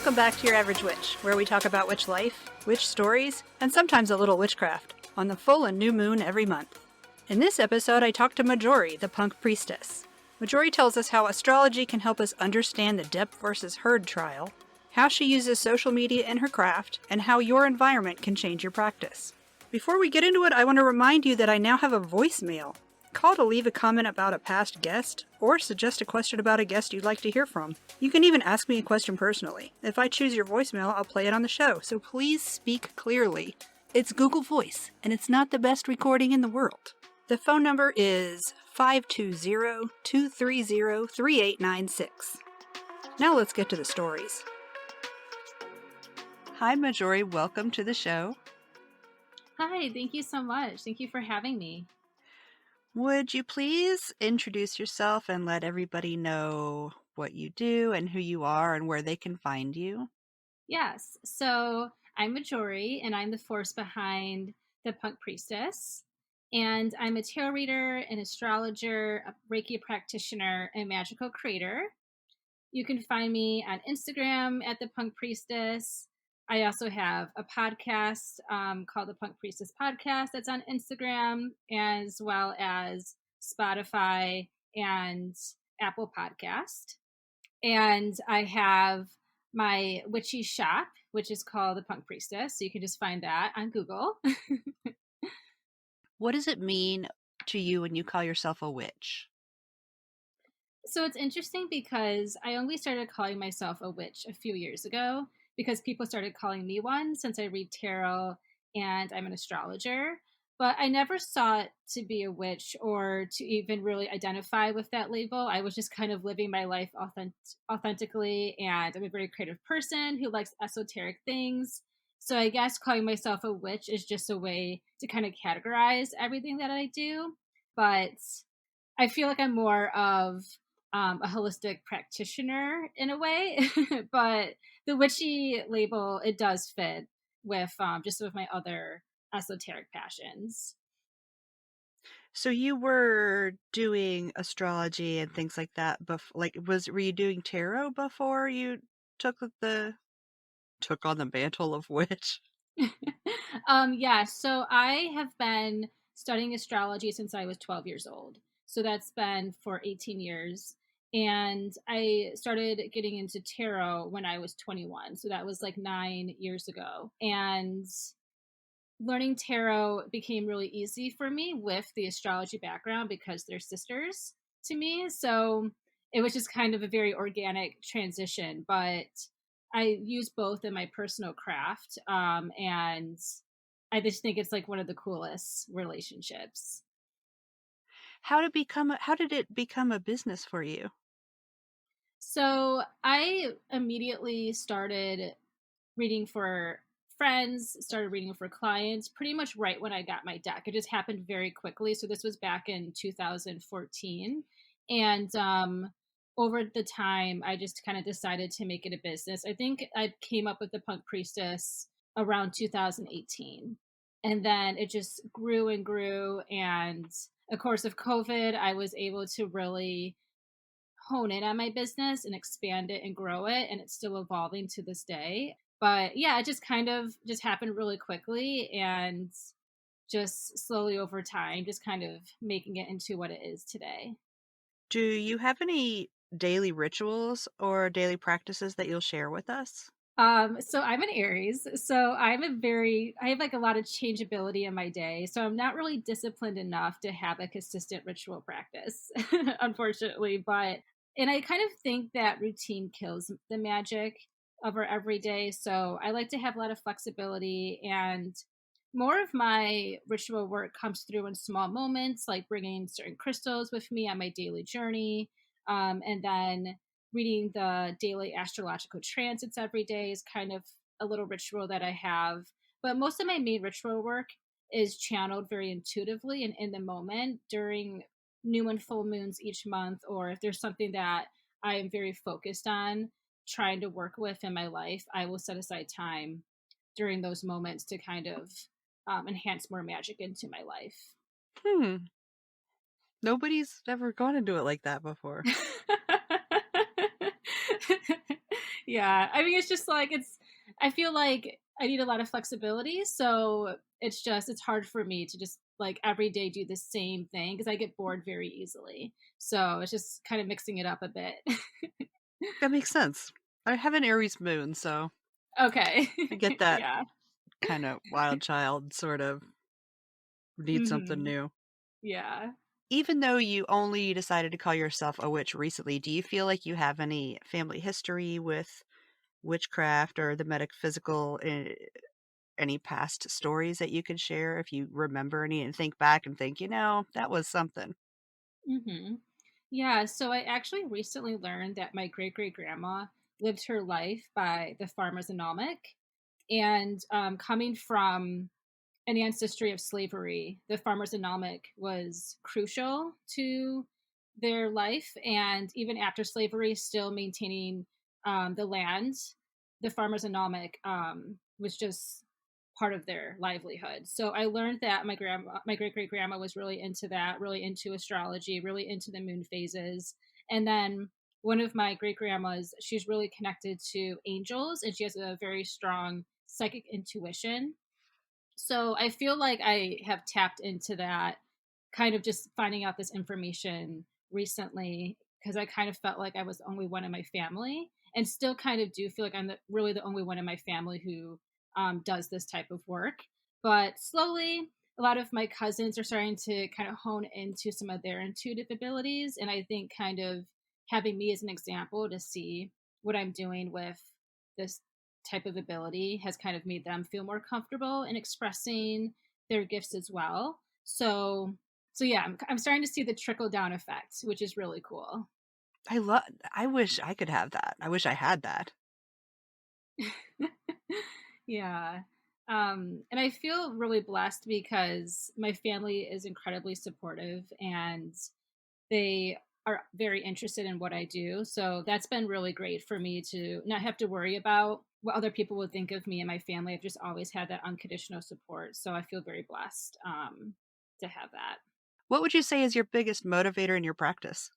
Welcome back to Your Average Witch, where we talk about witch life, witch stories, and sometimes a little witchcraft, on the full and new moon every month. In this episode, I talked to Majorie, the punk priestess. Majorie tells us how astrology can help us understand the Depp versus Heard trial, how she uses social media in her craft, and how your environment can change your practice. Before we get into it, I want to remind you that I now have a voicemail. Call to leave a comment about a past guest, or suggest a question about a guest you'd like to hear from. You can even ask me a question personally. If I choose your voicemail, I'll play it on the show, so please speak clearly. It's Google Voice, and it's not the best recording in the world. The phone number is 520-230-3896. Now let's get to the stories. Hi, Majorie. Welcome to the show. Hi, thank you so much. Thank you for having me. Would you please introduce yourself and let everybody know what you do and who you are and where they can find you? Yes, so I'm Majorie, and I'm the force behind the Punk Priestess. And I'm a tarot reader, an astrologer, a Reiki practitioner, and magical creator. You can find me on Instagram at the Punk Priestess. I also have a podcast called the Punk Priestess Podcast that's on Instagram, as well as Spotify and Apple Podcast. And I have my witchy shop, which is called the Punk Priestess. So you can just find that on Google. What does it mean to you when you call yourself a witch? So it's interesting because I only started calling myself a witch a few years ago because people started calling me one since I read tarot and I'm an astrologer. But I never sought to be a witch or to even really identify with that label. I was just kind of living my life authentically, and I'm a very creative person who likes esoteric things. So I guess calling myself a witch is just a way to kind of categorize everything that I do. But I feel like I'm more of a holistic practitioner in a way, but the witchy label, it does fit with just with my other esoteric passions. So you were doing astrology and things like that were you doing tarot before you took on the mantle of witch? Yeah, so I have been studying astrology since I was 12 years old. So that's been for 18 years. And I started getting into tarot when I was 21. So that was like 9 years ago. And learning tarot became really easy for me with the astrology background because they're sisters to me. So it was just kind of a very organic transition. But I use both in my personal craft. And I just think it's like one of the coolest relationships. How did it become a business for you? So I immediately started reading for friends, started reading for clients pretty much right when I got my deck. It just happened very quickly. So this was back in 2014. And over the time, I just kind of decided to make it a business. I think I came up with the Punk Priestess around 2018. And then it just grew and grew. And of course, of COVID, I was able to really hone in on my business and expand it and grow it, and it's still evolving to this day. But yeah, it just kind of just happened really quickly, and just slowly over time just kind of making it into what it is today. Do you have any daily rituals or daily practices that you'll share with us? So I'm an Aries, so I have like a lot of changeability in my day. So I'm not really disciplined enough to have a consistent ritual practice, unfortunately. And I kind of think that routine kills the magic of our everyday. So I like to have a lot of flexibility, and more of my ritual work comes through in small moments, like bringing certain crystals with me on my daily journey. And then reading the daily astrological transits every day is kind of a little ritual that I have. But most of my main ritual work is channeled very intuitively and in the moment during new and full moons each month, or if there's something that I am very focused on trying to work with in my life, I will set aside time during those moments to kind of enhance more magic into my life. Hmm. Nobody's ever gone into it like that before. Yeah. I mean, it's just like, I feel like I need a lot of flexibility. So it's hard for me to just like every day do the same thing because I get bored very easily. So it's just kind of mixing it up a bit. That makes sense. I have an Aries moon, so Okay. I get that Yeah. kind of wild child sort of need something Hmm. new. Yeah. Even though you only decided to call yourself a witch recently, do you feel like you have any family history with witchcraft or the metaphysical, any past stories that you could share if you remember any and think back and think, that was something? Hmm. Yeah. So I actually recently learned that my great great grandma lived her life by the farmer's almanac. And coming from an ancestry of slavery, the farmer's almanac was crucial to their life. And even after slavery, still maintaining the land, the farmer's almanac was just part of their livelihood. So I learned that my great great grandma, was really into that, really into astrology, really into the moon phases. And then one of my great grandmas, she's really connected to angels, and she has a very strong psychic intuition. So I feel like I have tapped into that, kind of just finding out this information recently, because I kind of felt like I was the only one in my family, and still kind of do feel like I'm really the only one in my family who does this type of work. But slowly, a lot of my cousins are starting to kind of hone into some of their intuitive abilities. And I think kind of having me as an example to see what I'm doing with this type of ability has kind of made them feel more comfortable in expressing their gifts as well. So yeah, I'm starting to see the trickle down effect, which is really cool. I wish I could have that. I wish I had that. Yeah. And I feel really blessed because my family is incredibly supportive, and they are very interested in what I do. So that's been really great for me to not have to worry about what other people would think of me and my family. I've just always had that unconditional support. So I feel very blessed to have that. What would you say is your biggest motivator in your practice?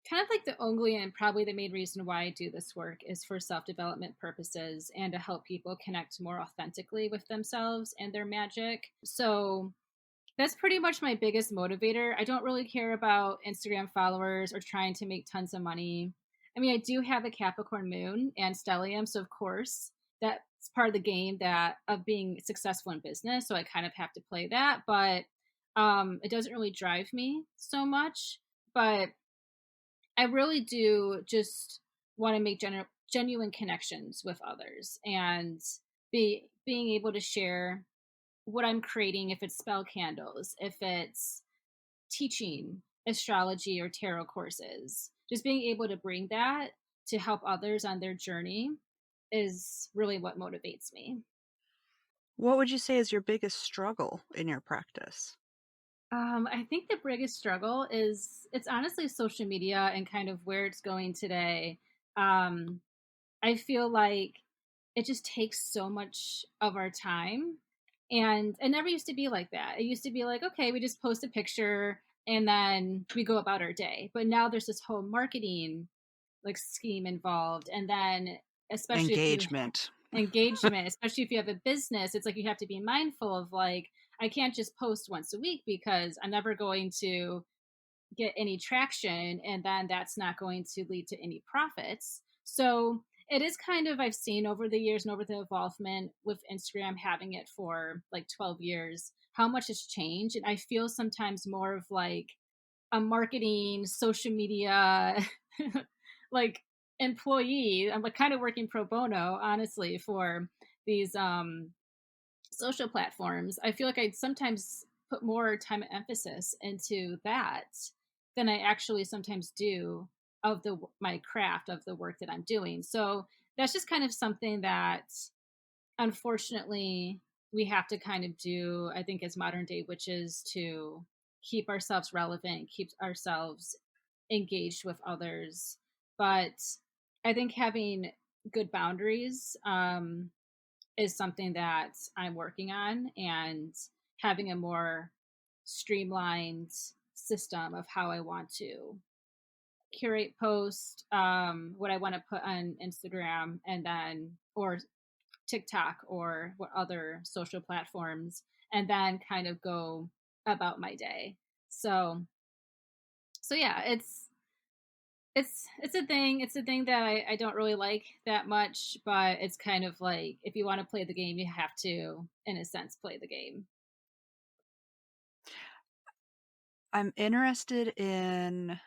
Kind of like the only and probably the main reason why I do this work is for self development purposes and to help people connect more authentically with themselves and their magic. So that's pretty much my biggest motivator. I don't really care about Instagram followers or trying to make tons of money. I mean, I do have a Capricorn moon and stellium, so of course that's part of the game that of being successful in business. So I kind of have to play that, but it doesn't really drive me so much. But I really do just want to make genuine connections with others and being able to share what I'm creating, if it's spell candles, if it's teaching astrology or tarot courses, just being able to bring that to help others on their journey is really what motivates me. What would you say is your biggest struggle in your practice? I think the biggest struggle is it's honestly social media and kind of where it's going today. Um, I feel like it just takes so much of our time. And it never used to be like that. It used to be like, okay, we just post a picture and then we go about our day. But now there's this whole marketing like scheme involved. And then especially if you Engagement. engagement, especially if you have a business, it's like you have to be mindful of like, I can't just post once a week because I'm never going to get any traction, and then that's not going to lead to any profits. So it is kind of, I've seen over the years and over the involvement with Instagram, having it for like 12 years, how much has changed. And I feel sometimes more of like a marketing social media like employee. I'm like kind of working pro bono honestly for these social platforms. I feel like I sometimes put more time and emphasis into that than I actually sometimes do of the my craft of the work that I'm doing. So that's just kind of something that unfortunately we have to kind of do, I think, as modern day witches, to keep ourselves relevant, keep ourselves engaged with others. But I think having good boundaries is something that I'm working on, and having a more streamlined system of how I want to curate post, what I want to put on Instagram, and then, or TikTok, or what other social platforms, and then kind of go about my day. So yeah, it's a thing. It's a thing that I don't really like that much, but it's kind of like, if you want to play the game, you have to, in a sense, play the game. I'm interested in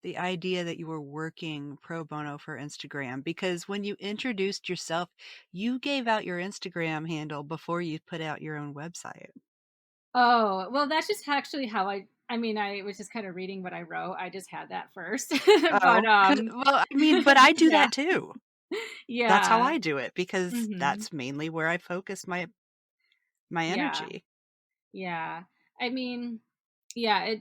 the idea that you were working pro bono for Instagram, because when you introduced yourself, you gave out your Instagram handle before you put out your own website. Oh, well, that's just actually how I mean, I was just kind of reading what I wrote. I just had that first. But Oh, well, I mean, but I do yeah. that too. That's how Yeah. I do it, because Mhm. that's mainly where I focus my Yeah. energy. Yeah. I mean, yeah,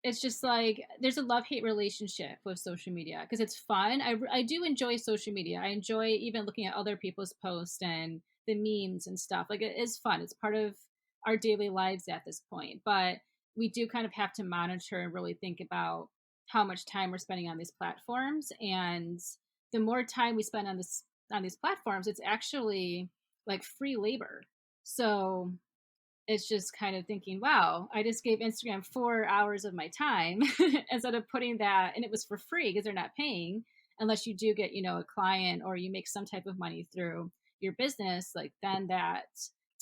it's just like, there's a love-hate relationship with social media, because it's fun. I do enjoy social media. I enjoy even looking at other people's posts and the memes and stuff. Like, it is fun. It's part of our daily lives at this point. But we do kind of have to monitor and really think about how much time we're spending on these platforms. And the more time we spend on these platforms, it's actually like free labor. So it's just kind of thinking, wow, I just gave Instagram 4 hours of my time instead of putting that, and it was for free because they're not paying, unless you do get, a client, or you make some type of money through your business, like, then that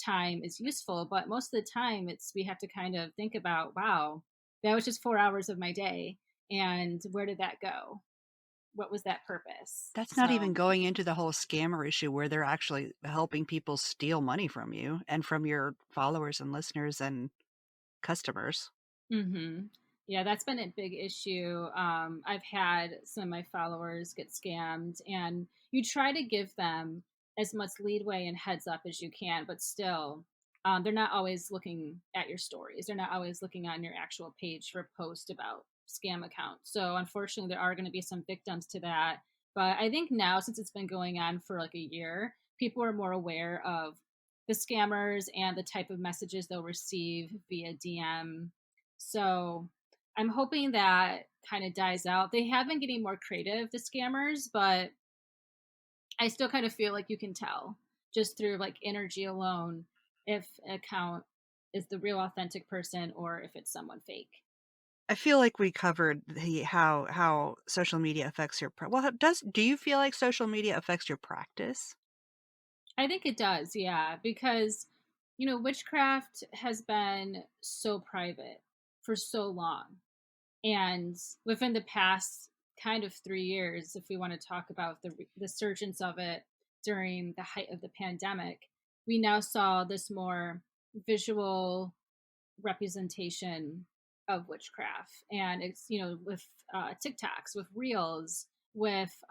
time is useful. But most of the time, we have to kind of think about, wow, that was just 4 hours of my day. And where did that go? What was that purpose? That's not even So, going into the whole scammer issue where they're actually helping people steal money from you and from your followers and listeners and customers. hmm. Yeah, that's been a big issue. I've had some of my followers get scammed, and you try to give them as much leadway and heads up as you can, but still, they're not always looking at your stories. They're not always looking on your actual page for a post about scam accounts. So, unfortunately, there are going to be some victims to that. But I think now, since it's been going on for like a year, people are more aware of the scammers and the type of messages they'll receive via DM. So I'm hoping that kind of dies out. They have been getting more creative, the scammers, but I still kind of feel like you can tell just through like energy alone if an account is the real authentic person or if it's someone fake. I feel like we covered how social media affects your well, do you feel like social media affects your practice? I think it does, yeah, because witchcraft has been so private for so long. And within the past kind of 3 years, if we want to talk about the surgence of it during the height of the pandemic, we now saw this more visual representation of witchcraft. And it's, with TikToks, with reels, with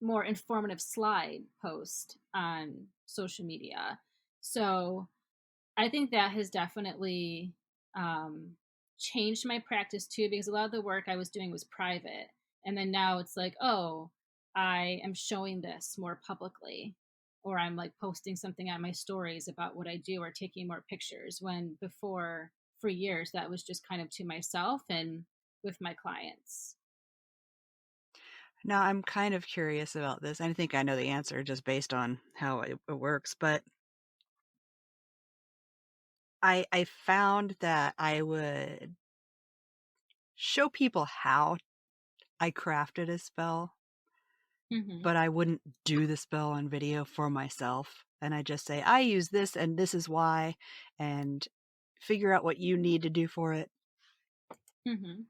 more informative slide post on social media. So I think that has definitely um, changed my practice too, because a lot of the work I was doing was private. And then now it's like, oh, I am showing this more publicly, or I'm like posting something on my stories about what I do, or taking more pictures. When before, for years, that was just kind of to myself and with my clients. Now, I'm kind of curious about this. I think I know the answer just based on how it works, but I found that I would show people how I crafted a spell, Hmm. but I wouldn't do the spell on video for myself. And I just say, I use this and this is why, and figure out what you need to do for it. Hmm.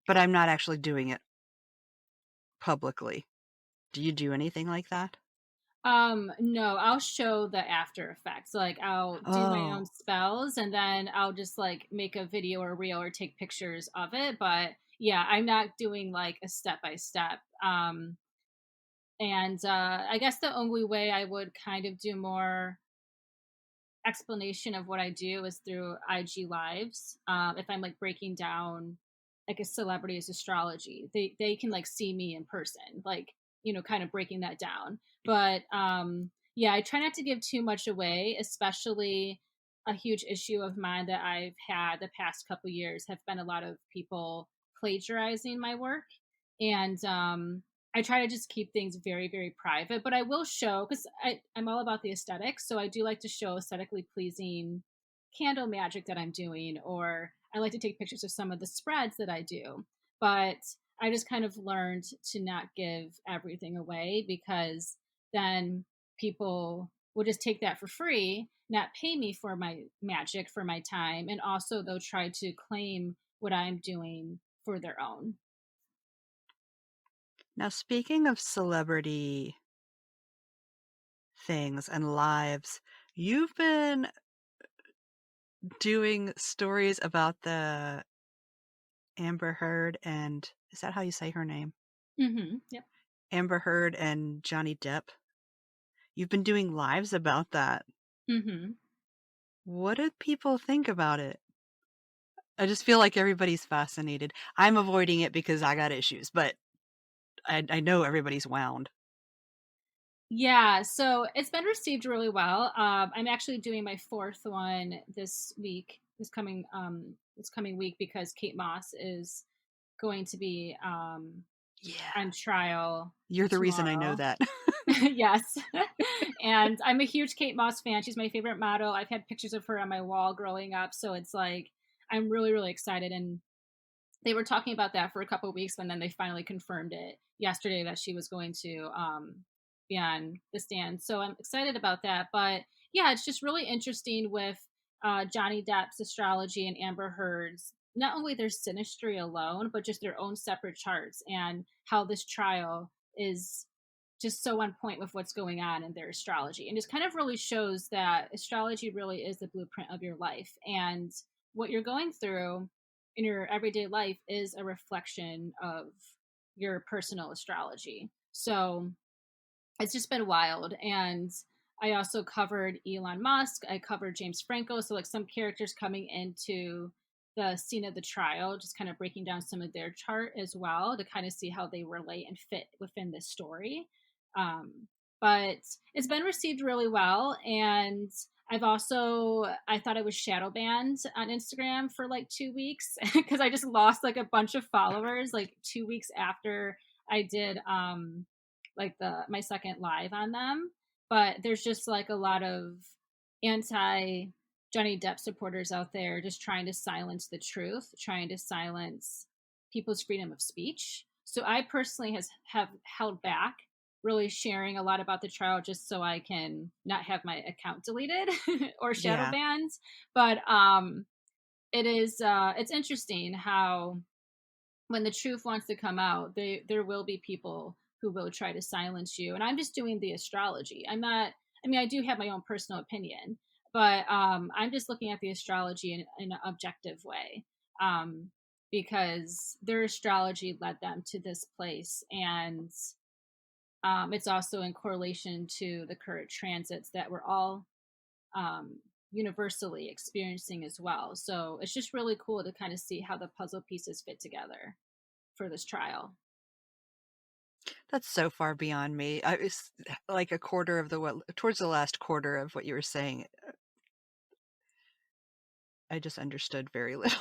But I'm not actually doing it publicly. Do you do anything like that? No, I'll show the after effects. Like, I'll do my own Oh, spells, and then I'll just like make a video or reel or take pictures of it. But yeah, I'm not doing like a step by step. And I guess the only way I would kind of do more explanation of what I do is through IG lives. If I'm like breaking down like a celebrity's astrology, they can like see me in person, like, kind of breaking that down. But yeah, I try not to give too much away, especially a huge issue of mine that I've had the past couple years have been a lot of people plagiarizing my work. And I try to just keep things very, very private, but I will show, because I'm all about the aesthetics. So I do like to show aesthetically pleasing candle magic that I'm doing, or I like to take pictures of some of the spreads that I do. But I just kind of learned to not give everything away, because then people will just take that for free, not pay me for my magic, for my time, and also they'll try to claim what I'm doing for their own. Now, speaking of celebrity things and lives, you've been doing stories about the Amber Heard and is that how you say her name? Yep. Amber Heard and Johnny Depp. You've been doing lives about that. Mm-hmm. What did people think about it? I just feel like everybody's fascinated. I'm avoiding it because I got issues, but I know everybody's wound. Yeah, so it's been received really well. I'm actually doing my fourth one this coming week, because Kate Moss is going to be Yeah. on trial You're the reason I know tomorrow. that. Yes. And I'm a huge Kate Moss fan. She's my favorite model. I've had pictures of her on my wall growing up, so it's like I'm really, really excited. And they were talking about that for a couple of weeks, and then they finally confirmed it yesterday that she was going to be on the stand. So I'm excited about that. But yeah, it's just really interesting with Johnny Depp's astrology and Amber Heard's, not only their synastry alone, but just their own separate charts, and how this trial is just so on point with what's going on in their astrology. And just kind of really shows that astrology really is the blueprint of your life. And what you're going through in your everyday life is a reflection of your personal astrology. So it's just been wild. And I also covered Elon Musk. I covered James Franco. So, like, some characters coming into the scene of the trial, just kind of breaking down some of their chart as well to kind of see how they relate and fit within this story. Um, but it's been received really well. And I thought I was shadow banned on Instagram for like 2 weeks because I just lost like a bunch of followers like 2 weeks after I did like the my second live on them. But there's just like a lot of anti Johnny Depp supporters out there just trying to silence the truth, trying to silence people's freedom of speech. So I personally have held back really sharing a lot about the trial, just so I can not have my account deleted or shadow Yeah. banned. But it's interesting how when the truth wants to come out, there will be people who will try to silence you. And I'm just doing the astrology. I'm not. I mean, I do have my own personal opinion, but I'm just looking at the astrology in an objective way, because their astrology led them to this place, and it's also in correlation to the current transits that we're all um, universally experiencing as well. So it's just really cool to kind of see how the puzzle pieces fit together for this trial. That's so far beyond me. I was like a quarter of towards the last quarter of what you were saying. I just understood very little.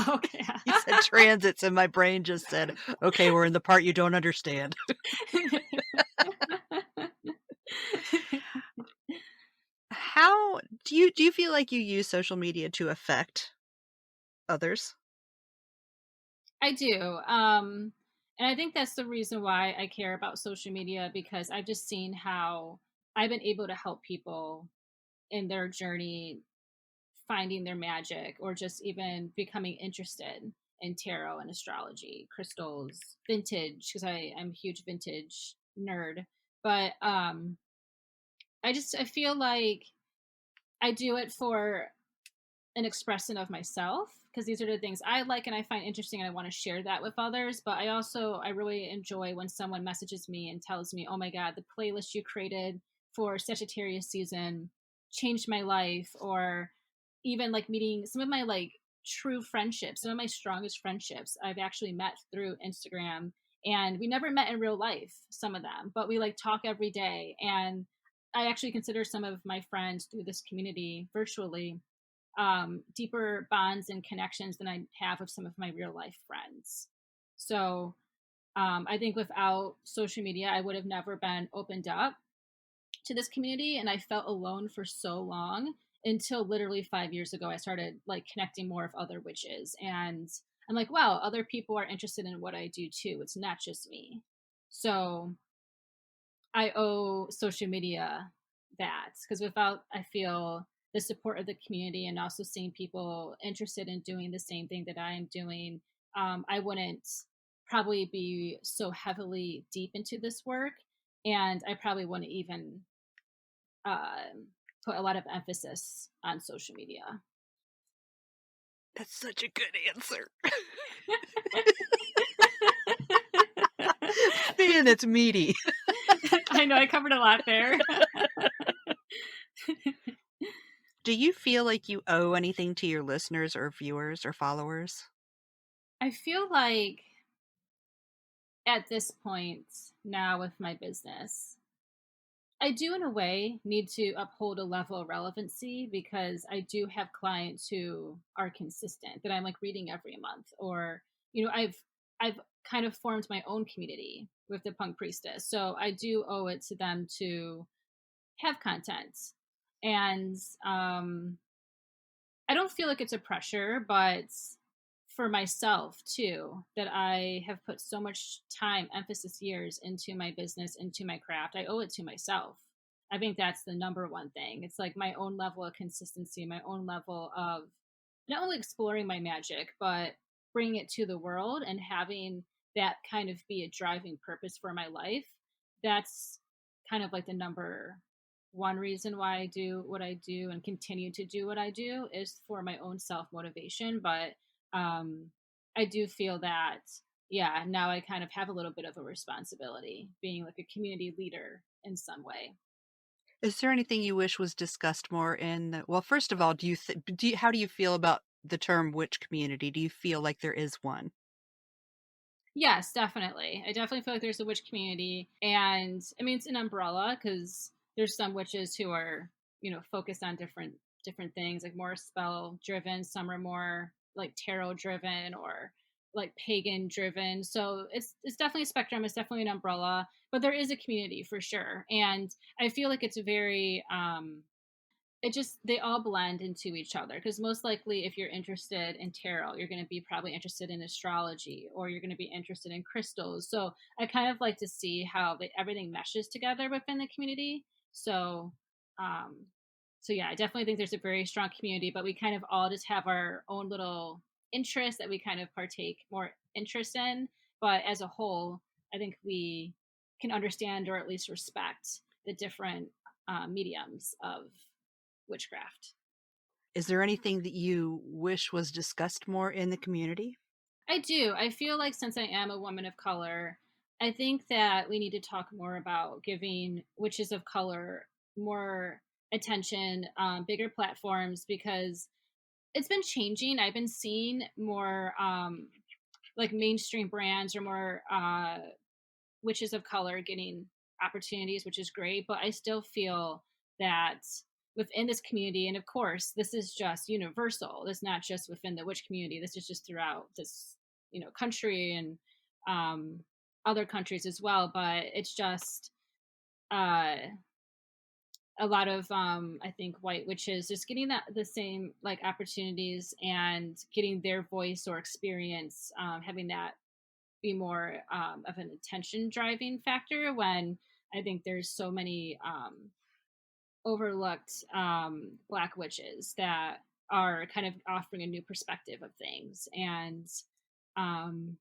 Okay. You said transits, and my brain just said, "Okay, we're in the part you don't understand." How do you feel like you use social media to affect others? I do. And I think that's the reason why I care about social media, because I've just seen how I've been able to help people in their journey finding their magic, or just even becoming interested in tarot and astrology, crystals, vintage, because I'm a huge vintage nerd. But I feel like I do it for an expression of myself, because these are the things I like and I find interesting, and I want to share that with others. But I really enjoy when someone messages me and tells me, "Oh my god, the playlist you created for Sagittarius season changed my life," or even like meeting some of my like true friendships, some of my strongest friendships I've actually met through Instagram, and we never met in real life, some of them, but we like talk every day. And I actually consider some of my friends through this community virtually deeper bonds and connections than I have with some of my real life friends. So I think without social media, I would have never been opened up to this community, and I felt alone for so long until literally 5 years ago I started like connecting more with other witches, and I'm like, wow, other people are interested in what I do too. It's not just me. So I owe social media that, because without, I feel, the support of the community and also seeing people interested in doing the same thing that I am doing, I wouldn't probably be so heavily deep into this work, and I probably wouldn't even put a lot of emphasis on social media. That's such a good answer. Man, that's meaty. I know I covered a lot there. Do you feel like you owe anything to your listeners or viewers or followers? I feel like at this point now with my business, I do, in a way, need to uphold a level of relevancy, because I do have clients who are consistent that I'm like reading every month, or I've kind of formed my own community with the Punk Priestess, so I do owe it to them to have content, and I don't feel like it's a pressure, but for myself too, that I have put so much time, emphasis, years into my business, into my craft. I owe it to myself. I think that's the number one thing. It's like my own level of consistency, my own level of not only exploring my magic, but bringing it to the world and having that kind of be a driving purpose for my life. That's kind of like the number one reason why I do what I do and continue to do what I do, is for my own self motivation. But um, I do feel that, yeah, now I kind of have a little bit of a responsibility being like a community leader in some way. Is there anything you wish was discussed more in well, first of all, how do you feel about the term witch community? Do you feel like there is one? Yes, definitely. I definitely feel like there's a witch community. And I mean, it's an umbrella because there's some witches who are, focused on different things, like more spell driven. Some are more like tarot driven or like pagan driven. So it's definitely a spectrum. It's definitely an umbrella, but there is a community for sure. And I feel like it's very it just, they all blend into each other, because most likely if you're interested in tarot, you're going to be probably interested in astrology, or you're going to be interested in crystals. So I kind of like to see how everything meshes together within the community. So um so yeah, I definitely think there's a very strong community, but we kind of all just have our own little interests that we kind of partake more interest in. But as a whole, I think we can understand, or at least respect, the different mediums of witchcraft. Is there anything that you wish was discussed more in the community? I do. I feel like since I am a woman of color, I think that we need to talk more about giving witches of color more attention, bigger platforms, because it's been changing. I've been seeing more like mainstream brands or more witches of color getting opportunities, which is great. But I still feel that within this community, and of course, this is just universal. This is not just within the witch community. This is just throughout this, country, and other countries as well. But it's just uh, a lot of I think white witches just getting that the same like opportunities and getting their voice or experience, having that be more of an attention driving factor, when I think there's so many overlooked Black witches that are kind of offering a new perspective of things. And um,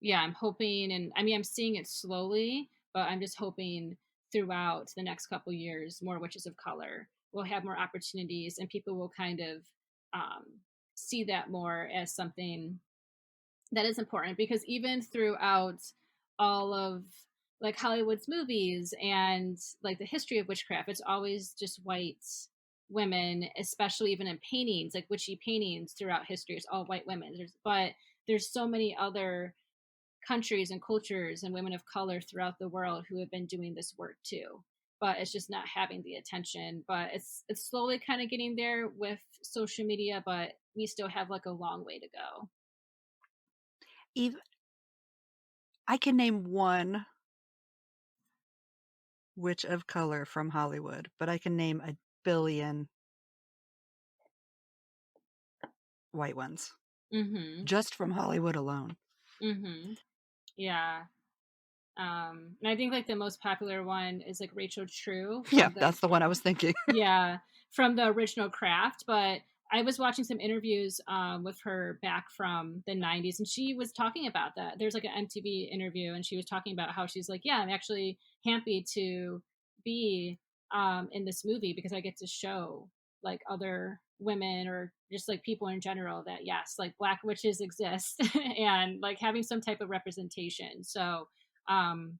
yeah, I'm hoping, and I mean, I'm seeing it slowly, but I'm just hoping throughout the next couple years, more witches of color will have more opportunities, and people will kind of um, see that more as something that is important, because even throughout all of like Hollywood's movies and like the history of witchcraft, it's always just white women, especially even in paintings, like witchy paintings throughout history, it's all white women. But there's so many other countries and cultures and women of color throughout the world who have been doing this work too. but it's just not having the attention. But it's slowly kind of getting there with social media, but we still have like a long way to go. Even I can name one witch of color from Hollywood, but I can name a billion white ones Mhm. just from Hollywood alone. Mhm. Yeah. And I think like the most popular one is like Rachel True Yeah, from the that's the one I was thinking. yeah, from the original Craft. But I was watching some interviews with her back from the 90s, and she was talking about that. There's like an MTV interview, and she was talking about how she's like, yeah, I'm actually happy to be in this movie because I get to show like other women or just like people in general that yes, like black witches exist and like having some type of representation. So um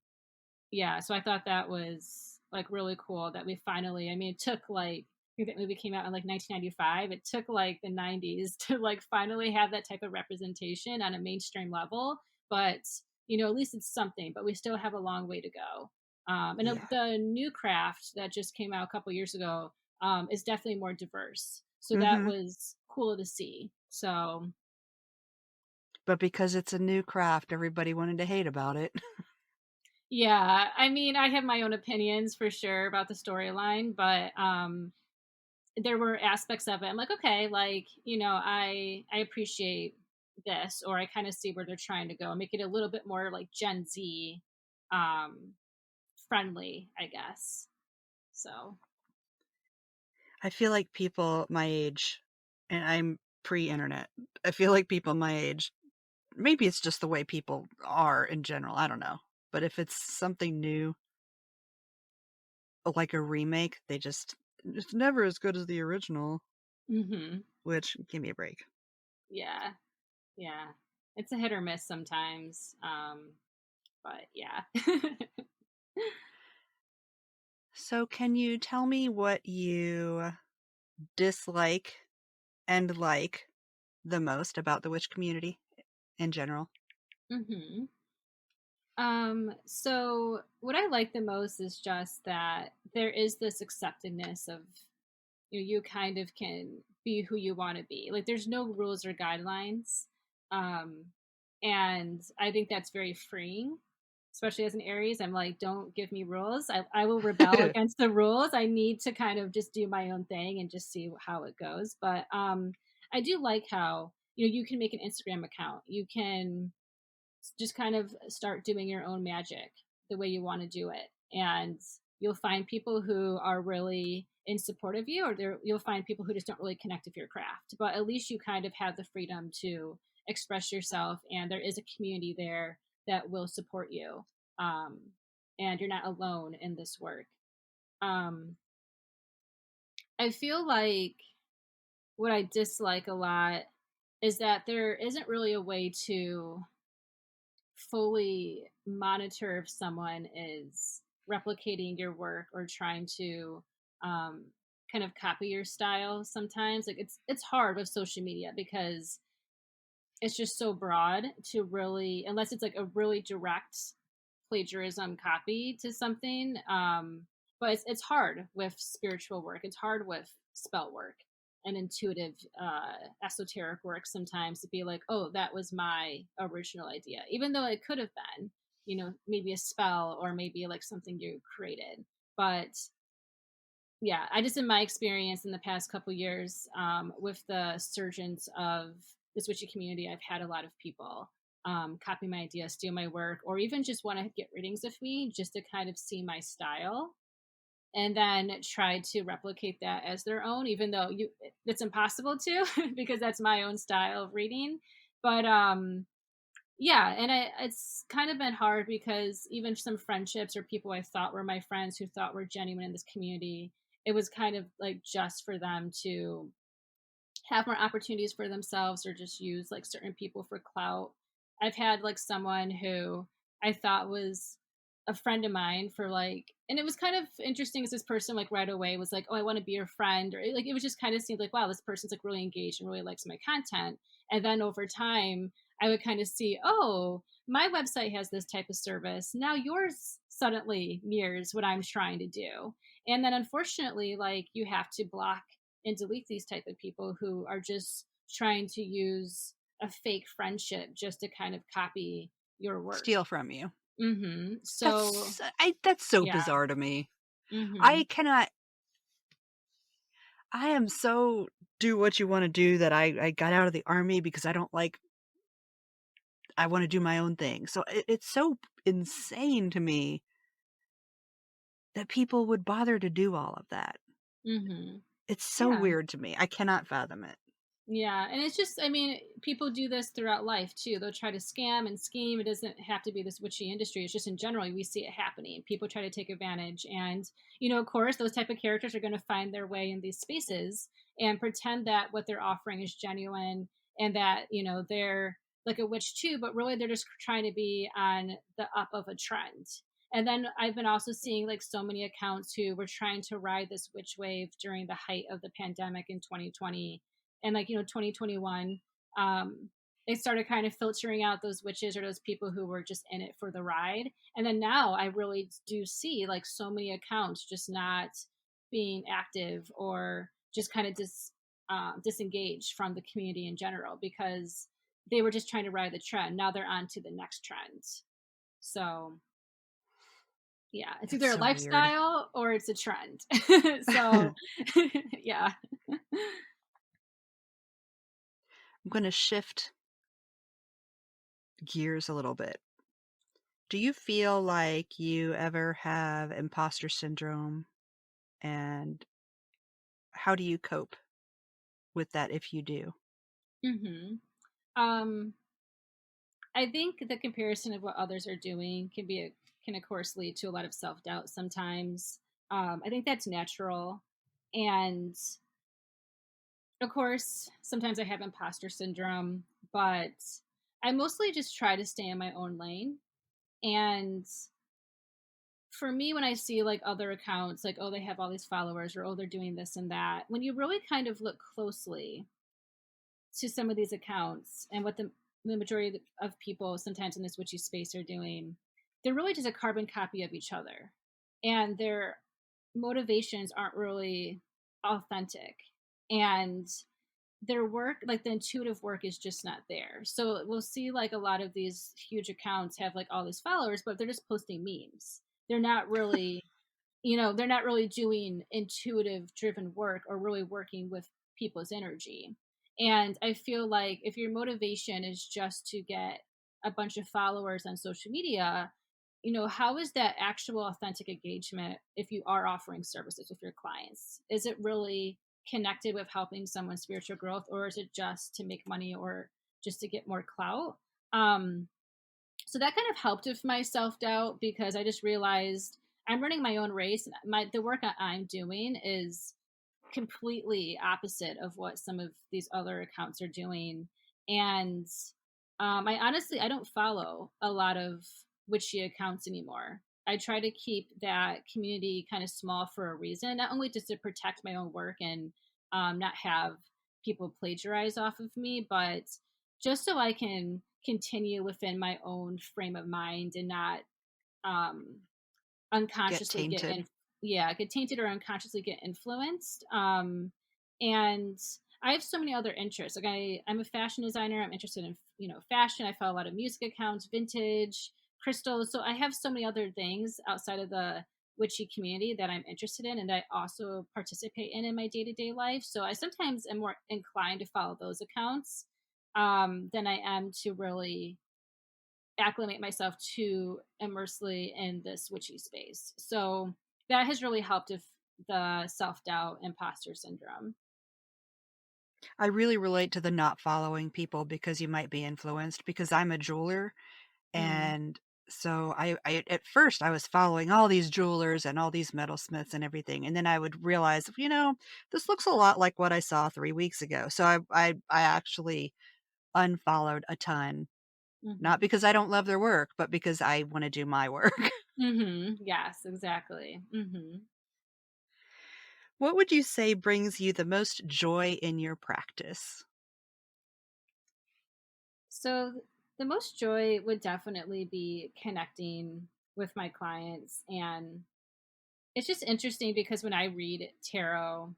yeah, so I thought that was like really cool that we finally, I mean, it took like, I think that movie came out in like 1995. It took like the 90s to like finally have that type of representation on a mainstream level. But, at least it's something, but we still have a long way to go. Yeah. The new Craft that just came out a couple years ago is definitely more diverse. So that Mm-hmm. was cool to see. So, But because it's a new craft, everybody wanted to hate about it. yeah, I mean, I have my own opinions for sure about the storyline, but there were aspects of it. I'm like, okay, like, I appreciate this, or I kind of see where they're trying to go, make it a little bit more like Gen Z um friendly, I guess. So, I feel like people my age, and I'm pre-internet, I feel like people my age, maybe it's just the way people are in general, I don't know. But if it's something new, like a remake, it's never as good as the original, mhm. which give me a break. Yeah. Yeah. It's a hit or miss sometimes. But yeah. So can you tell me what you dislike and like the most about the witch community in general? Mhm. So what I like the most is just that there is this acceptedness of you kind of can be who you want to be. Like there's no rules or guidelines. Um and I think that's very freeing, especially as an Aries. I'm like, don't give me rules. I will rebel against the rules. I need to kind of just do my own thing and just see how it goes. But I do like how, you can make an Instagram account. You can just kind of start doing your own magic the way you want to do it, and you'll find people who are really in support of you, or you'll find people who just don't really connect with your craft, but at least you kind of have the freedom to express yourself, and there is a community there that will support you, um, and you're not alone in this work. um, I feel like what I dislike a lot is that there isn't really a way to fully monitor if someone is replicating your work or trying to um, kind of copy your style sometimes. Like it's hard with social media because it's just so broad to really, unless it's like a really direct plagiarism copy to something. But it's hard with spiritual work. It's hard with spell work and intuitive esoteric work sometimes to be like, oh, that was my original idea, even though it could have been, maybe a spell or maybe like something you created. But yeah, I just, in my experience in the past couple years, with the surgence of the switchy community, I've had a lot of people copy my ideas, steal my work, or even just want to get readings of me just to kind of see my style and then try to replicate that as their own, even though it's impossible to because that's my own style of reading. But yeah, and it's kind of been hard because even some friendships or people I thought were my friends who thought were genuine in this community, it was kind of like just for them to have more opportunities for themselves or just use like certain people for clout. I've had like someone who I thought was a friend of mine for like, and it was kind of interesting as this person like right away was like, oh, I want to be your friend, or like it was just kind of seemed like, wow, this person's like really engaged and really likes my content. And then over time I would kind of see, oh, my website has this type of service. Now yours suddenly mirrors what I'm trying to do. And then unfortunately, like you have to block and delete these type of people who are just trying to use a fake friendship just to kind of copy your work. Steal from you. So That's so yeah. bizarre to me. Mm-hmm. I cannot. I am so do what you want to do that I got out of the army because I don't like. I want to do my own thing. So it's so insane to me that people would bother to do all of that. Mm-hmm. It's so Yeah. weird to me. I cannot fathom it. Yeah, and it's just, I mean, people do this throughout life too. They'll try to scam and scheme. It doesn't have to be this witchy industry. It's just in general, we see it happening. People try to take advantage. And, of course, those type of characters are going to find their way in these spaces and pretend that what they're offering is genuine and that, they're like a witch too, but really they're just trying to be on the up of a trend. And then I've been also seeing like so many accounts who were trying to ride this witch wave during the height of the pandemic in 2020 and 2021. It started kind of filtering out those witches or those people who were just in it for the ride. And then now I really do see like so many accounts just not being active or just kind of disengaged from the community in general because they were just trying to ride the trend. Now they're on to the next trend. So yeah, it's It's either a so weird. lifestyle or it's a trend. So yeah. I'm going to shift gears a little bit. Do you feel like you ever have imposter syndrome? And how do you cope with that if you do? Mm-hmm. Um, I think the comparison of what others are doing can of course lead to a lot of self doubt sometimes. I think that's natural, and of course, sometimes I have imposter syndrome, but I mostly just try to stay in my own lane. And for me, when I see like other accounts, like oh they have all these followers or oh they're doing this and that, when you really kind of look closely to some of these accounts and what the majority of people sometimes in this witchy space are doing, they're really just a carbon copy of each other. And their motivations aren't really authentic. And their work, like the intuitive work, is just not there. So we'll see like a lot of these huge accounts have like all these followers, but they're just posting memes. They're not really they're not really doing intuitive driven work or really working with people's energy. And I feel like if your motivation is just to get a bunch of followers on social media, how is that actual authentic engagement if you are offering services with your clients? Is it really connected with helping someone's spiritual growth, or is it just to make money or just to get more clout? So that kind of helped with my self-doubt because I just realized I'm running my own race. The work that I'm doing is completely opposite of what some of these other accounts are doing. And I don't follow a lot of witchy accounts anymore. I try to keep that community kind of small for a reason, not only just to protect my own work and not have people plagiarize off of me, but just so I can continue within my own frame of mind and not um, Get unconsciously tainted? get tainted or unconsciously get influenced. And I have so many other interests. Like I'm a fashion designer. I'm interested in fashion. I follow a lot of music accounts, vintage, crystals. So I have so many other things outside of the witchy community that I'm interested in, and I also participate in my day to day life. So I sometimes am more inclined to follow those accounts than I am to really acclimate myself to immersely in this witchy space. So that has really helped with the self doubt, imposter syndrome. I really relate to the not following people because you might be influenced because I'm a jeweler. Mm. And so I at first I was following all these jewelers and all these metalsmiths and everything. And then I would realize, this looks a lot like what I saw 3 weeks ago. So I actually unfollowed a ton, not Hmm. because I don't love their work, but because I want to do my work. Yes, exactly. What would you say brings you the most joy in your practice? So The most joy would definitely be connecting with my clients. And it's just interesting because when I read tarot,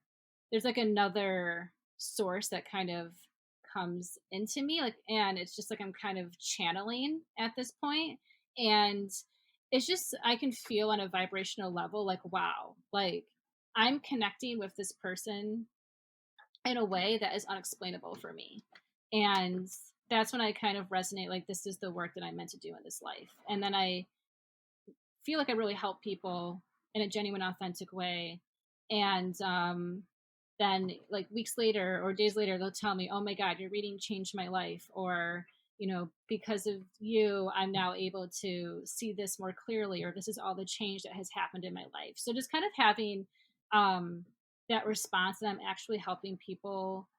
there's like another source that kind of comes into me, like, and it's just like I'm kind of channeling at this point. And it's just, I can feel on a vibrational level, like, wow, like I'm connecting with this person in a way that is unexplainable for me. And that's when I kind of resonate, like, this is the work that I'm meant to do in this life. And then I feel like I really help people in a genuine, authentic way. And then, like, weeks later or days later, they'll tell me, "Oh my God, your reading changed my life," or, because of you, I'm now able to see this more clearly, or this is all the change that has happened in my life. So just kind of having um, that response that I'm actually helping people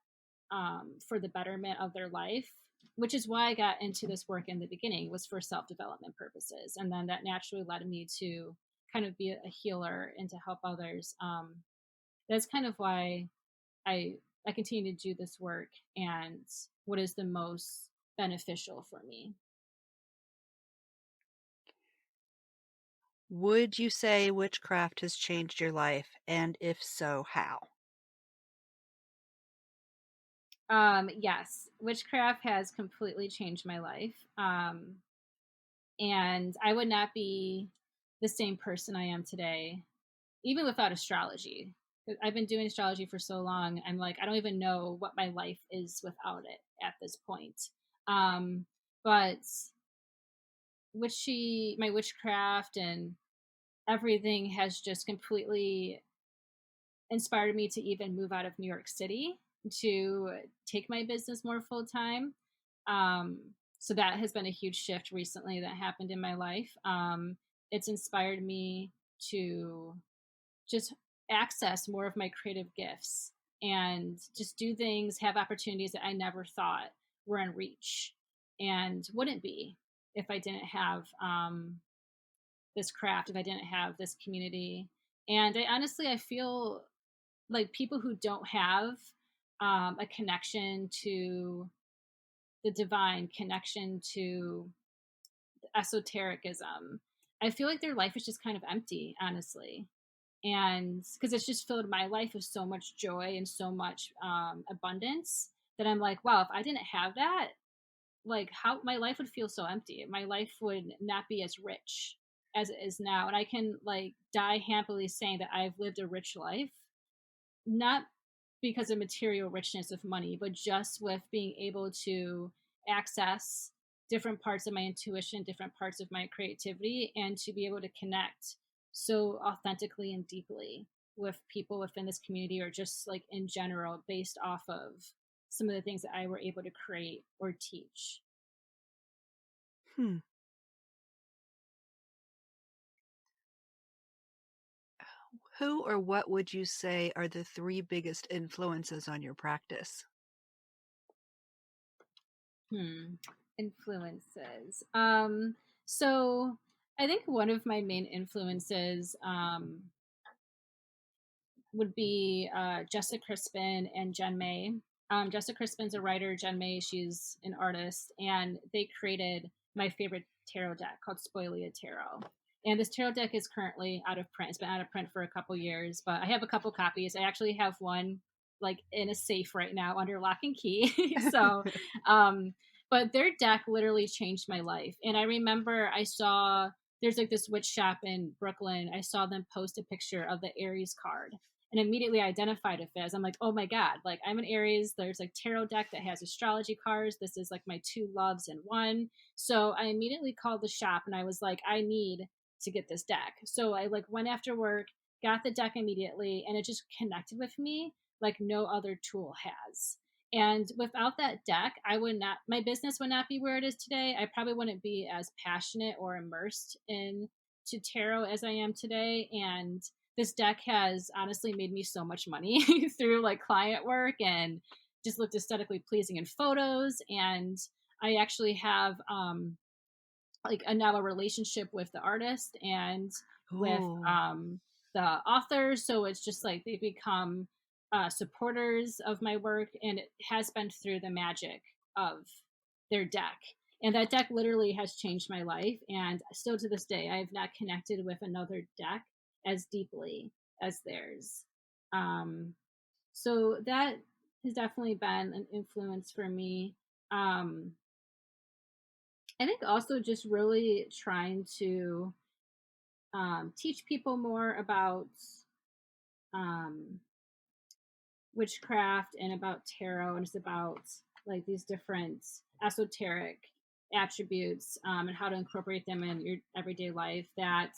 for the betterment of their life, which is why I got into this work in the beginning, was for self-development purposes. And then that naturally led me to kind of be a healer and to help others. That's kind of why I I continue to do this work and what is the most beneficial for me. Would you say witchcraft has changed your life? And if so, how? Yes, witchcraft has completely changed my life. And I would not be the same person I am today, even without astrology. I've been doing astrology for so long. I'm like, I don't even know what my life is without it at this point. Um, but my witchcraft and everything has just completely inspired me to even move out of New York City to take my business more full time. Um, so that has been a huge shift recently that happened in my life. It's inspired me to just access more of my creative gifts and just do things, have opportunities that I never thought were in reach and wouldn't be if I didn't have this craft, if I didn't have this community. And I feel like people who don't have a connection to the divine, connection to esotericism, I feel like their life is just kind of empty, honestly. And because it's just filled my life with so much joy and so much abundance that I'm like, wow, if I didn't have that, like, how my life would feel so empty. My life would not be as rich as it is now. And I can, like, die happily saying that I've lived a rich life, not because of material richness of money, but just with being able to access different parts of my intuition, different parts of my creativity, and to be able to connect so authentically and deeply with people within this community, or just like in general, based off of some of the things that I were able to create or teach. Hmm. Who or what would you say are the three biggest influences on your practice? Influences. So I think one of my main influences would be Jessica Crispin and Jen May. Jessica Crispin's a writer. Jen May, she's an artist, and they created my favorite tarot deck called Spoilia Tarot. And this tarot deck is currently out of print. It's been out of print for a couple years, but I have a couple copies. I actually have one like in a safe right now under lock and key. So, um, but their deck literally changed my life. And I remember I saw there's like this witch shop in Brooklyn. I saw them post a picture of the Aries card and immediately identified it as, I'm like, oh my God, like I'm an Aries. There's like tarot deck that has astrology cards. This is like my two loves in one. So I immediately called the shop and I was like, I need to get this deck. So I like went after work, got the deck immediately, and it just connected with me like no other tool has. And without that deck, my business would not be where it is today. I probably wouldn't be as passionate or immersed in to tarot as I am today. And this deck has honestly made me so much money through like client work and just looked aesthetically pleasing in photos. And I actually have like now a relationship with the artist and with Ooh. the authors. So it's just like they become supporters of my work, and it has been through the magic of their deck. And that deck literally has changed my life. And still to this day, I have not connected with another deck as deeply as theirs. So that has definitely been an influence for me. I think also just really trying to teach people more about um, witchcraft and about tarot, and it's about like these different esoteric attributes and how to incorporate them in your everyday life. That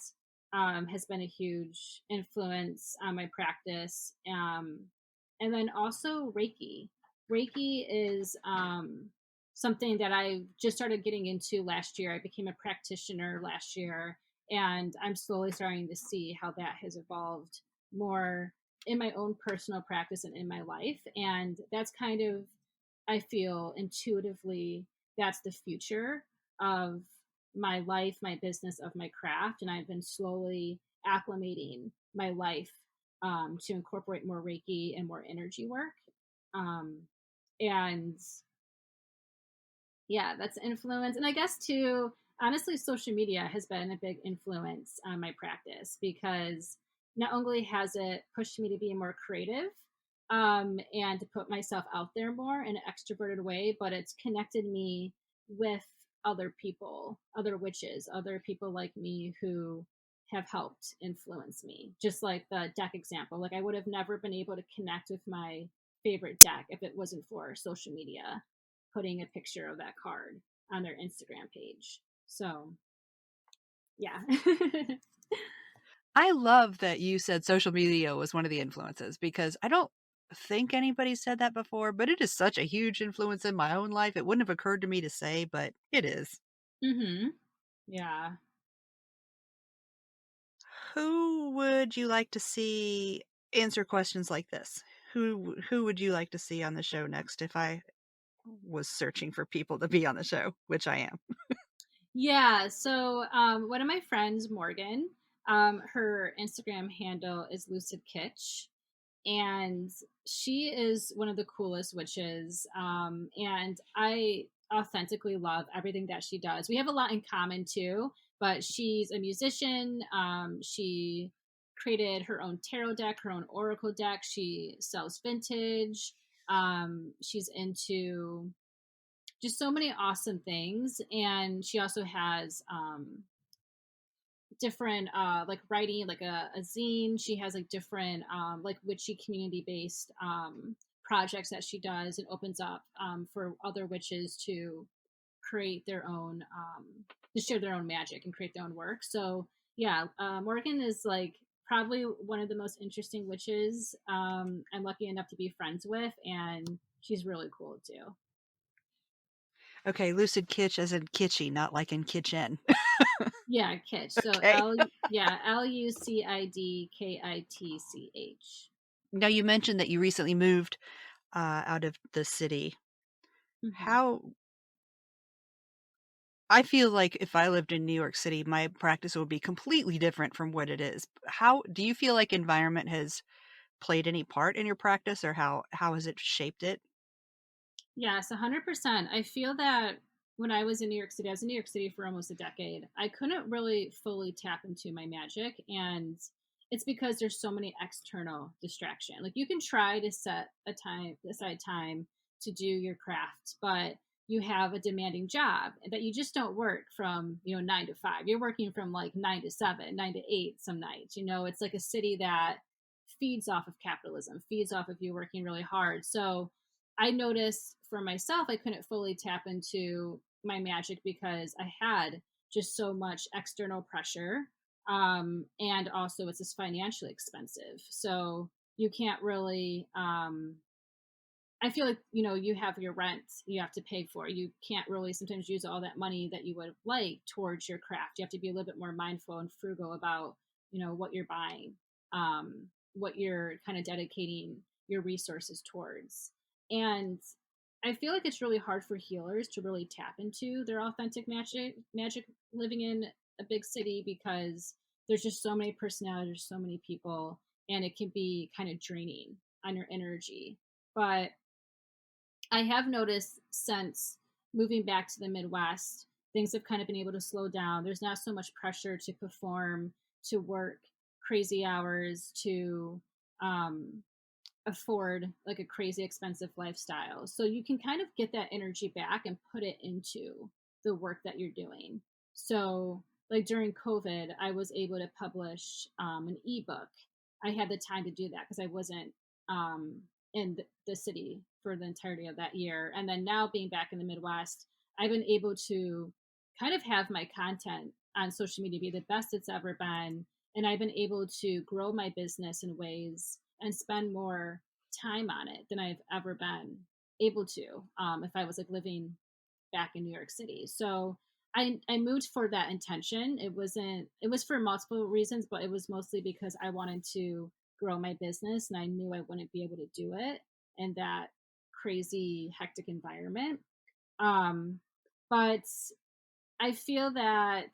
has been a huge influence on my practice. And then also Reiki. Reiki is something that I just started getting into last year. I became a practitioner last year, and I'm slowly starting to see how that has evolved more in my own personal practice and in my life. And that's kind of, I feel intuitively, that's the future of my life, my business, of my craft. And I've been slowly acclimating my life to incorporate more Reiki and more energy work. Um, and yeah, that's influence. And I guess too, honestly, social media has been a big influence on my practice, because not only has it pushed me to be more creative and to put myself out there more in an extroverted way, but it's connected me with other people, other witches, other people like me who have helped influence me. Just like the deck example, like I would have never been able to connect with my favorite deck if it wasn't for social media putting a picture of that card on their Instagram page. So, yeah. I love that you said social media was one of the influences, because I don't think anybody said that before, but it is such a huge influence in my own life. It wouldn't have occurred to me to say, but it is. Yeah. Who would you like to see answer questions like this? Who would you like to see on the show next if I was searching for people to be on the show, which I am? Yeah. So, one of my friends, Morgan, her Instagram handle is Lucid Kitsch, and she is one of the coolest witches. And I authentically love everything that she does. We have a lot in common too, but she's a musician. She created her own tarot deck, her own oracle deck. She sells vintage. She's into just so many awesome things. And she also has different like writing, like a zine. She has like different like witchy community based projects that she does, and opens up for other witches to create their own to share their own magic and create their own work. So yeah, Morgan is like probably one of the most interesting witches I'm lucky enough to be friends with, and she's really cool too. Okay, lucid kitsch as in kitschy, not like in kitchen. Yeah, Kitsch. So Okay. Lucidkitch. Now, you mentioned that you recently moved out of the city. Mm-hmm. How I feel like if I lived in New York City, my practice would be completely different from what it is. How do you feel like environment has played any part in your practice, or how has it shaped it? Yes, 100%. I feel that when I was in New York City, I was in New York City for almost a decade. I couldn't really fully tap into my magic, and it's because there's so many external distraction. Like you can try to set aside time to do your craft, but you have a demanding job that you just don't work from, 9 to 5. You're working from like 9 to 7, 9 to 8 some nights. It's like a city that feeds off of capitalism, feeds off of you working really hard. So I noticed for myself, I couldn't fully tap into my magic because I had just so much external pressure. And also, it's just financially expensive. So you can't really, I feel like, you have your rent you have to pay for. You can't really sometimes use all that money that you would like towards your craft. You have to be a little bit more mindful and frugal about, what you're buying, what you're kind of dedicating your resources towards. And I feel like it's really hard for healers to really tap into their authentic magic living in a big city, because there's just so many personalities, there's so many people, and it can be kind of draining on your energy. But I have noticed since moving back to the Midwest, things have kind of been able to slow down. There's not so much pressure to perform, to work crazy hours, to um, afford like a crazy expensive lifestyle. So you can kind of get that energy back and put it into the work that you're doing. So, like during COVID, I was able to publish an ebook. I had the time to do that because I wasn't um, in the city for the entirety of that year. And then now being back in the Midwest, I've been able to kind of have my content on social media be the best it's ever been. And I've been able to grow my business in ways and spend more time on it than I've ever been able to if I was like living back in New York City. So I moved for that intention. It was for multiple reasons, but it was mostly because I wanted to grow my business and I knew I wouldn't be able to do it in that crazy hectic environment. Um, but I feel that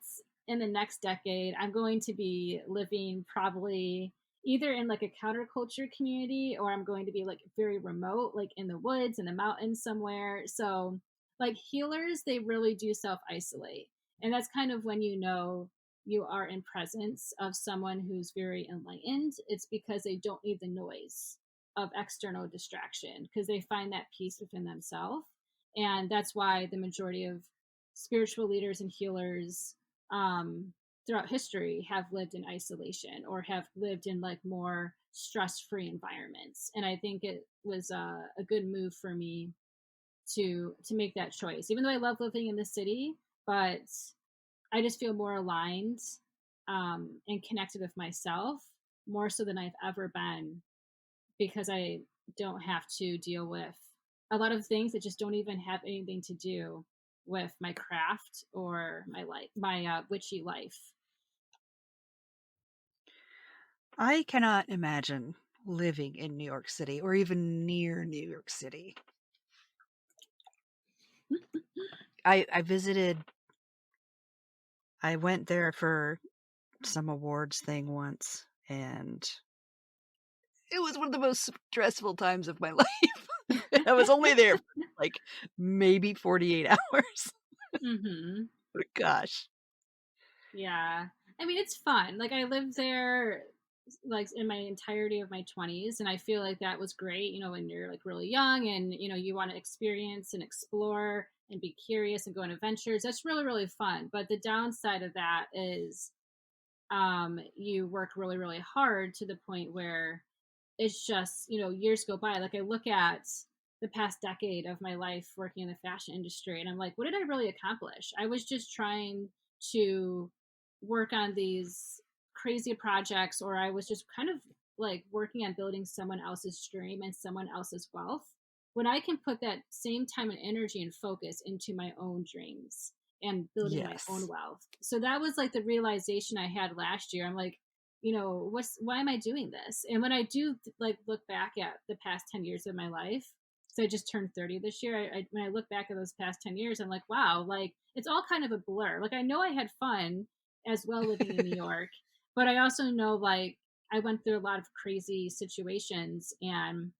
in the next decade, I'm going to be living probably either in like a counterculture community or I'm going to be like very remote, like in the woods, in the mountains somewhere. So, like healers, they really do self isolate. And that's kind of when you know you are in presence of someone who's very enlightened. It's because they don't need the noise of external distraction because they find that peace within themselves. And that's why the majority of spiritual leaders and healers throughout history have lived in isolation or have lived in like more stress-free environments. And I think it was a good move for me to make that choice, even though I love living in the city, but I just feel more aligned and connected with myself more so than I've ever been because I don't have to deal with a lot of things that just don't even have anything to do with my craft or my life, my witchy life. I cannot imagine living in New York City or even near New York City. I visited, I went there for some awards thing once, and it was one of the most stressful times of my life. I was only there for like maybe 48 hours. Mm-hmm. But gosh. Yeah. I mean, it's fun. Like, I lived there like in my entirety of my 20s, and I feel like that was great, you know, when you're like really young and, you know, you want to experience and explore and be curious and go on adventures. That's really, really fun. But the downside of that is you work really, really hard to the point where it's just, you know, years go by. Like I look at the past decade of my life working in the fashion industry and I'm like, what did I really accomplish? I was just trying to work on these crazy projects, or I was just kind of like working on building someone else's dream and someone else's wealth. When I can put that same time and energy and focus into my own dreams and building my own Yes. wealth. So that was like the realization I had last year. I'm like, you know, why am I doing this? And when I do like look back at the past 10 years of my life, so I just turned 30 this year. When I look back at those past 10 years, I'm like, wow, like it's all kind of a blur. Like I know I had fun as well living in New York, but I also know like I went through a lot of crazy situations and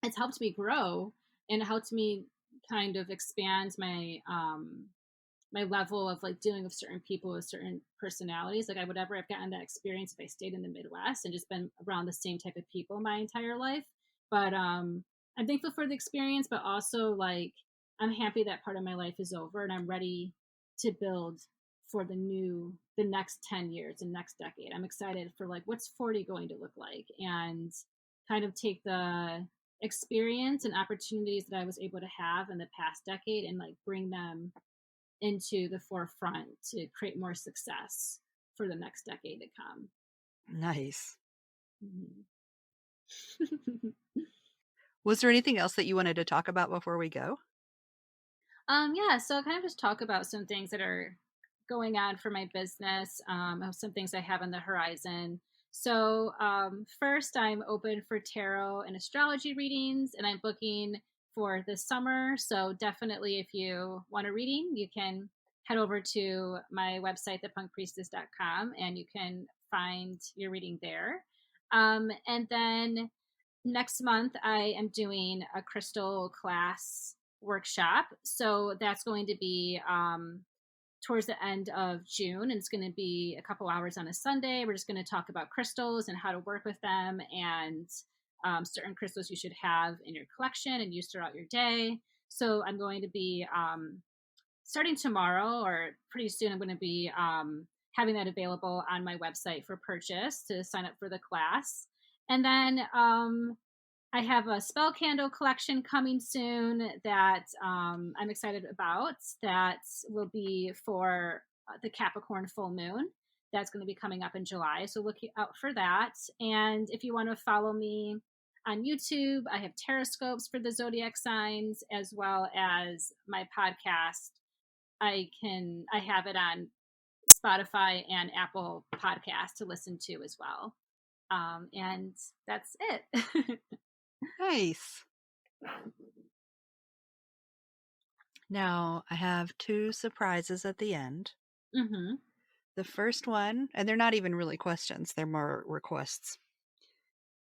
it's helped me grow and it helped me kind of expand my level of like dealing with certain people with certain personalities. Like I would never have gotten that experience if I stayed in the Midwest and just been around the same type of people my entire life. But I'm thankful for the experience, but also like I'm happy that part of my life is over and I'm ready to build for the next 10 years and next decade. I'm excited for like what's 40 going to look like and kind of take the experience and opportunities that I was able to have in the past decade and like bring them into the forefront to create more success for the next decade to come. Nice. Mhm. Was there anything else that you wanted to talk about before we go? Yeah, so kind of just talk about some things that are going on for my business, some things I have on the horizon. So, first, I'm open for tarot and astrology readings, and I'm booking for this summer. So, definitely, if you want a reading, you can head over to my website, thepunkpriestess.com, and you can find your reading there. And then next month, I am doing a crystal class workshop. So that's going to be towards the end of June, and it's going to be a couple hours on a Sunday. We're just going to talk about crystals and how to work with them, and certain crystals you should have in your collection and use throughout your day. So I'm going to be starting tomorrow, or pretty soon, I'm going to be having that available on my website for purchase to sign up for the class. And then I have a spell candle collection coming soon that I'm excited about. That will be for the Capricorn full moon. That's going to be coming up in July. So look out for that. And if you want to follow me on YouTube, I have taroscopes for the zodiac signs, as well as my podcast. I have it on Spotify and Apple Podcasts to listen to as well. And that's it. Nice. Now, I have 2 surprises at the end. Mm-hmm. The first one, and they're not even really questions, they're more requests.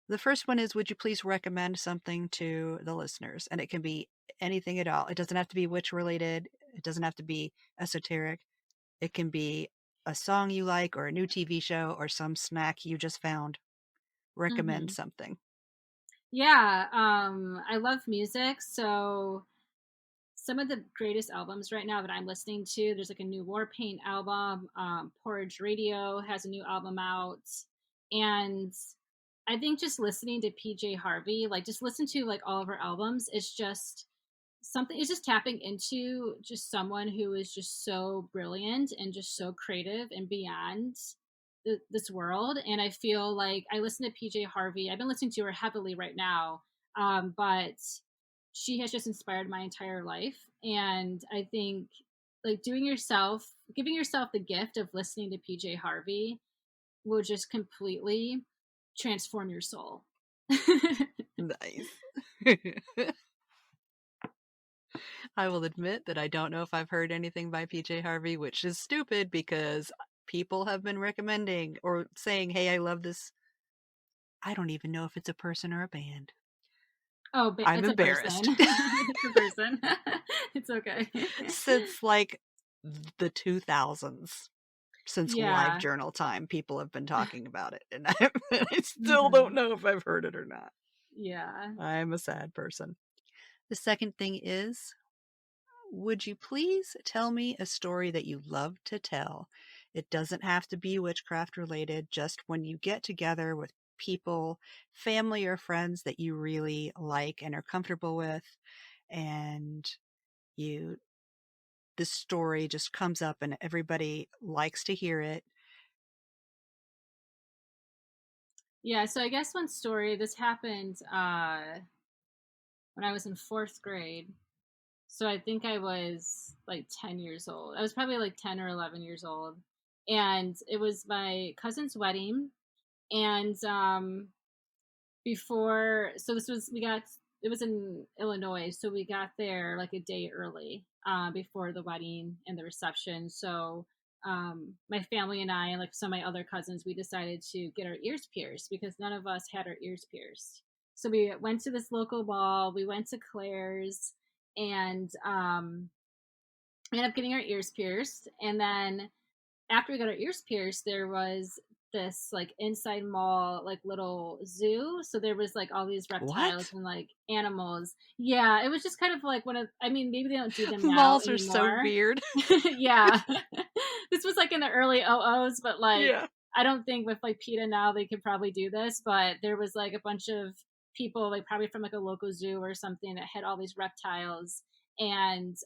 The first one is, would you please recommend something to the listeners? And it can be anything at all. It doesn't have to be witch related. It doesn't have to be esoteric. It can be a song you like, or a new TV show, or some snack you just found. Recommend Mm-hmm. something. Yeah, I love music, so some of the greatest albums right now that I'm listening to, there's like a new Warpaint album. Porridge Radio has a new album out, and I think just listening to PJ Harvey, like just listen to like all of her albums, is just something. It's just tapping into just someone who is just so brilliant and just so creative and beyond this world. And I feel like I listen to PJ Harvey. I've been listening to her heavily right now, but she has just inspired my entire life. And I think like giving yourself the gift of listening to PJ Harvey will just completely transform your soul. Nice. I will admit that I don't know if I've heard anything by PJ Harvey, which is stupid because people have been recommending or saying, hey, I love this. I don't even know if it's a person or a band. Oh, but I'm it's a embarrassed. person. It's a person. It's okay. Since like the 2000s, since live Yeah. journal time, people have been talking about it. And I still Mhm. don't know if I've heard it or not. Yeah. I'm a sad person. The second thing is, would you please tell me a story that you love to tell? It doesn't have to be witchcraft related, just when you get together with people, family or friends that you really like and are comfortable with, and this story just comes up and everybody likes to hear it. Yeah, so I guess one story, this happened when I was in 4th grade. So I think I was like 10 years old. I was probably like 10 or 11 years old. And it was my cousin's wedding. And before, so it was in Illinois. So we got there like a day early before the wedding and the reception. So my family and I, and like some of my other cousins, we decided to get our ears pierced because none of us had our ears pierced. So we went to this local mall. We went to Claire's, and ended up getting our ears pierced. And then after we got our ears pierced, there was this like inside mall like little zoo. So there was like all these reptiles What? and like animals. Yeah, it was just kind of like I mean, maybe they don't do them now Malls are so anymore. weird. Yeah. This was like in the early 00s, but like Yeah. I don't think with like PETA now they could probably do this, but there was like a bunch of people like probably from like a local zoo or something that had all these reptiles. And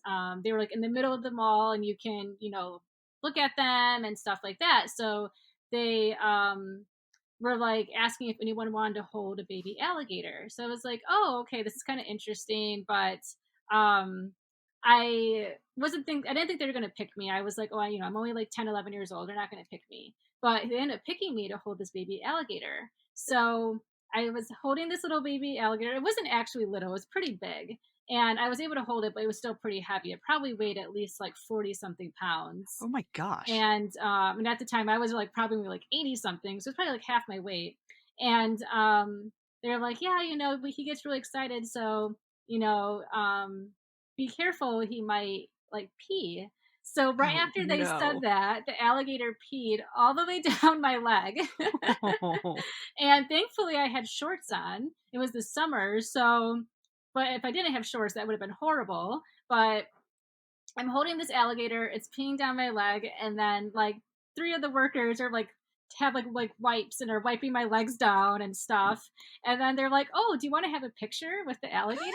they were like in the middle of the mall, and you can, look at them and stuff like that. So they were like asking if anyone wanted to hold a baby alligator. So I was like, oh, okay, this is kind of interesting, but um I didn't think they were going to pick me. I was like, oh, I'm only like 10, 11 years old. They're not going to pick me. But they ended up picking me to hold this baby alligator. So I was holding this little baby alligator. It wasn't actually little, it was pretty big. And I was able to hold it, but it was still pretty heavy. It probably weighed at least like 40 something pounds. Oh my gosh. And at the time I was like probably like 80 something. So it's probably like half my weight. And they're like, yeah, he gets really excited. So, be careful, he might like pee. So right Oh, after they said no. that, the alligator peed all the way down my leg. And thankfully I had shorts on. It was the summer, so but if I didn't have shorts, that would have been horrible. But I'm holding this alligator, it's peeing down my leg, and then like three of the workers are like have like wipes and are wiping my legs down and stuff. And then they're like, "Oh, do you want to have a picture with the alligator?"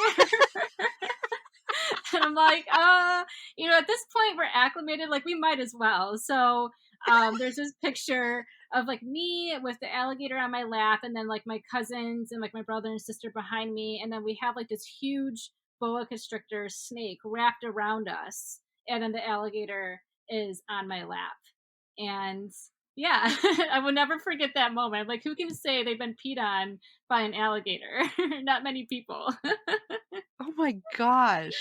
And I'm like, at this point we're acclimated, like we might as well. So there's this picture of like me with the alligator on my lap, and then like my cousins and like my brother and sister behind me, and then we have like this huge boa constrictor snake wrapped around us, and then the alligator is on my lap. And yeah, I will never forget that moment. Like, who can say they've been peed on by an alligator? Not many people. Oh my gosh.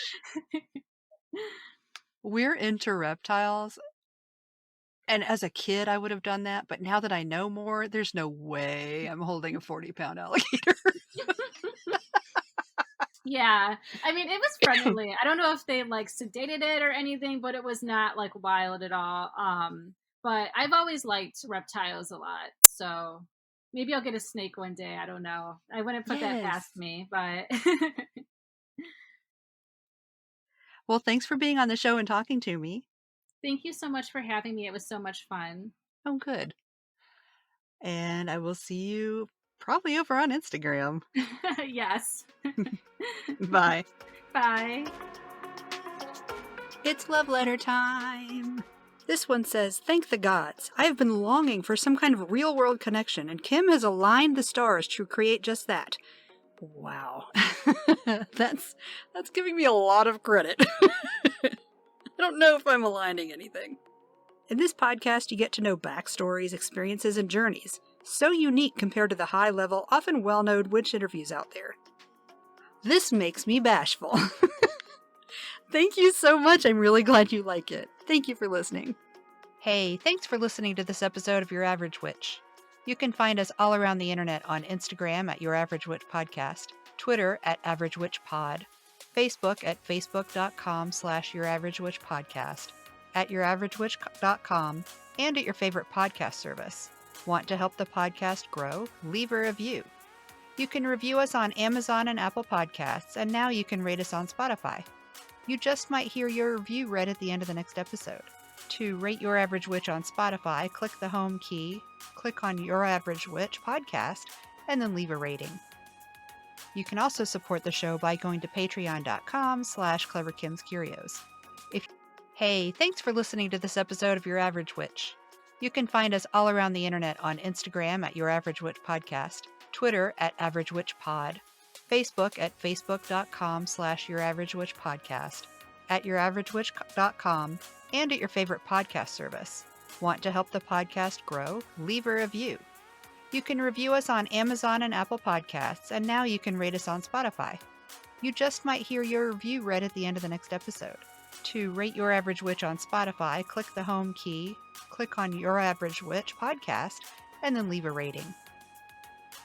We're into reptiles. And as a kid, I would have done that. But now that I know more, there's no way I'm holding a 40-pound alligator. Yeah. I mean, it was friendly. I don't know if they like sedated it or anything, but it was not like wild at all. But I've always liked reptiles a lot. So maybe I'll get a snake one day. I don't know. I wouldn't put that past me, but Well, thanks for being on the show and talking to me. thank you so much for having me. It was so much fun. Oh, good. And I will see you probably over on Instagram. Yes. Bye. Bye. It's love letter time. This one says, "Thank the gods. I have been longing for some kind of real-world connection, and Kim has aligned the stars to create just that." Wow. That's giving me a lot of credit. I don't know if I'm aligning anything. In this podcast, you get to know backstories, experiences, and journeys. So unique compared to the high-level, often well-known witch interviews out there. This makes me bashful. Thank you so much. I'm really glad you like it. Thank you for listening. Hey, thanks for listening to this episode of Your Average Witch. You can find us all around the internet on Instagram at Your Average Witch Podcast, Twitter at Average Witch Pod, Facebook at facebook.com/Your Average Witch Podcast, at YourAverageWitch.com, and at your favorite podcast service. Want to help the podcast grow? Leave a review. You can review us on Amazon and Apple Podcasts, and now you can rate us on Spotify. You just might hear your review read at the end of the next episode. To rate Your Average Witch on Spotify, click the home key, click on Your Average Witch Podcast, and then leave a rating. You can also support the show by going to patreon.com/CleverKimsCurios. Hey, thanks for listening to this episode of Your Average Witch. You can find us all around the internet on Instagram at Your Average Witch Podcast, Twitter at Average Witch Pod, Facebook at facebook.com/Your Average Witch Podcast, at YourAverageWitch.com, and at your favorite podcast service. Want to help the podcast grow? Leave a review. You can review us on Amazon and Apple Podcasts, and now you can rate us on Spotify. You just might hear your review read at the end of the next episode. To rate Your Average Witch on Spotify, click the home key, click on Your Average Witch Podcast, and then leave a rating.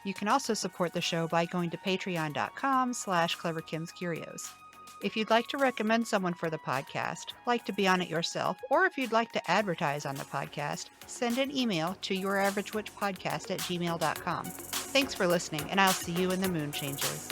You can also support the show by going to patreon.com/CleverKimsCurios. If you'd like to recommend someone for the podcast, like to be on it yourself, or if you'd like to advertise on the podcast, send an email to YourAverageWitchPodcast@gmail.com. Thanks for listening, and I'll see you in the moon changes.